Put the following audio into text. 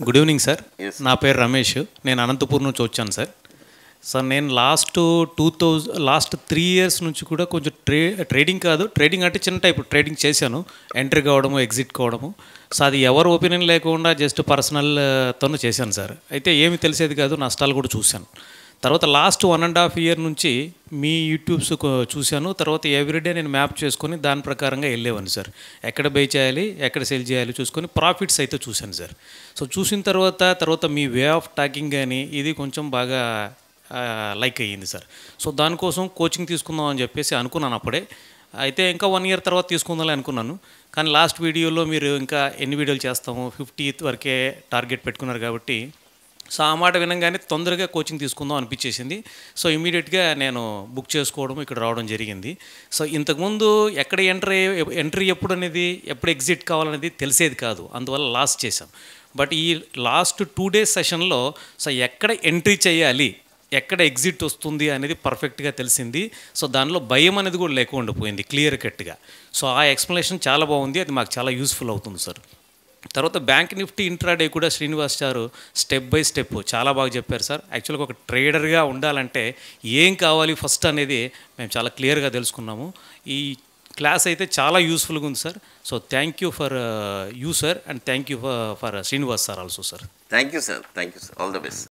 Good evening sir. Yes. నా పేరు రమేష్. నేను అనంతపూర్ నుంచి వచ్చాను సార్. సార్ నేను లాస్ట్ 3 ఇయర్స్ నుంచి కూడా కొంచెం ట్రేడింగ్ అంటే చిన్న టైప్ ట్రేడింగ్ చేశాను. ఎంట్రీ కావడము, ఎగ్జిట్ కావడము. సో అది ఎవరు ఒపీనియన్ లేకుండా జస్ట్ పర్సనల్తోనే చేశాను సార్. అయితే ఏమి తెలిసేది కాదు, నష్టాలు కూడా చూశాను. తర్వాత లాస్ట్ 1.5 ఇయర్ నుంచి మీ యూట్యూబ్స్ చూశాను. తర్వాత ఎవ్రీడే నేను మ్యాప్ చేసుకొని దాని ప్రకారంగా వెళ్ళేవాడిని సార్. ఎక్కడ బై చేయాలి, ఎక్కడ సెల్ చేయాలి చూసుకొని ప్రాఫిట్స్ అయితే చూశాను సార్. సో చూసిన తర్వాత మీ వే ఆఫ్ టాకింగ్ కానీ ఇది కొంచెం బాగా లైక్ అయ్యింది సార్. సో దానికోసం కోచింగ్ తీసుకుందాం అని చెప్పేసి అనుకున్నాను అప్పుడే. అయితే ఇంకా 1 ఇయర్ తర్వాత తీసుకుందామని అనుకున్నాను. కానీ లాస్ట్ వీడియోలో మీరు ఇంకా ఎన్ని వీడియోలు చేస్తాము, 50th వరకే టార్గెట్ పెట్టుకున్నారు కాబట్టి సో ఆ మాట వినంగానే తొందరగా కోచింగ్ తీసుకుందాం అనిపించేసింది. సో ఇమీడియట్గా నేను బుక్ చేసుకోవడం, ఇక్కడ రావడం జరిగింది. సో ఇంతకుముందు ఎక్కడ ఎంట్రీ ఎప్పుడు ఎగ్జిట్ కావాలనేది తెలిసేది కాదు, అందువల్ల లాస్ చేశాం. బట్ ఈ లాస్ట్ 2 డేస్ సెషన్లో సో ఎక్కడ ఎంట్రీ చేయాలి, ఎక్కడ ఎగ్జిట్ వస్తుంది అనేది పర్ఫెక్ట్గా తెలిసింది. సో దానిలో భయం అనేది కూడా లేకుండా పోయింది, క్లియర్ కట్గా. సో ఆ ఎక్స్ప్లెనేషన్ చాలా బాగుంది, అది మాకు చాలా యూస్ఫుల్ అవుతుంది సార్. తర్వాత బ్యాంక్ నిఫ్టీ ఇంట్రాడే కూడా శ్రీనివాస్ గారు స్టెప్ బై స్టెప్ చాలా బాగా చెప్పారు సార్. యాక్చువల్గా ఒక ట్రేడర్గా ఉండాలంటే ఏం కావాలి ఫస్ట్ అనేది మేము చాలా క్లియర్గా తెలుసుకున్నాము. ఈ క్లాస్ అయితే చాలా యూస్ఫుల్గా ఉంది sir. So thank you for you sir, and thank you for Srinivas sir also sir. Thank you, sir. Thank you, sir. All the best.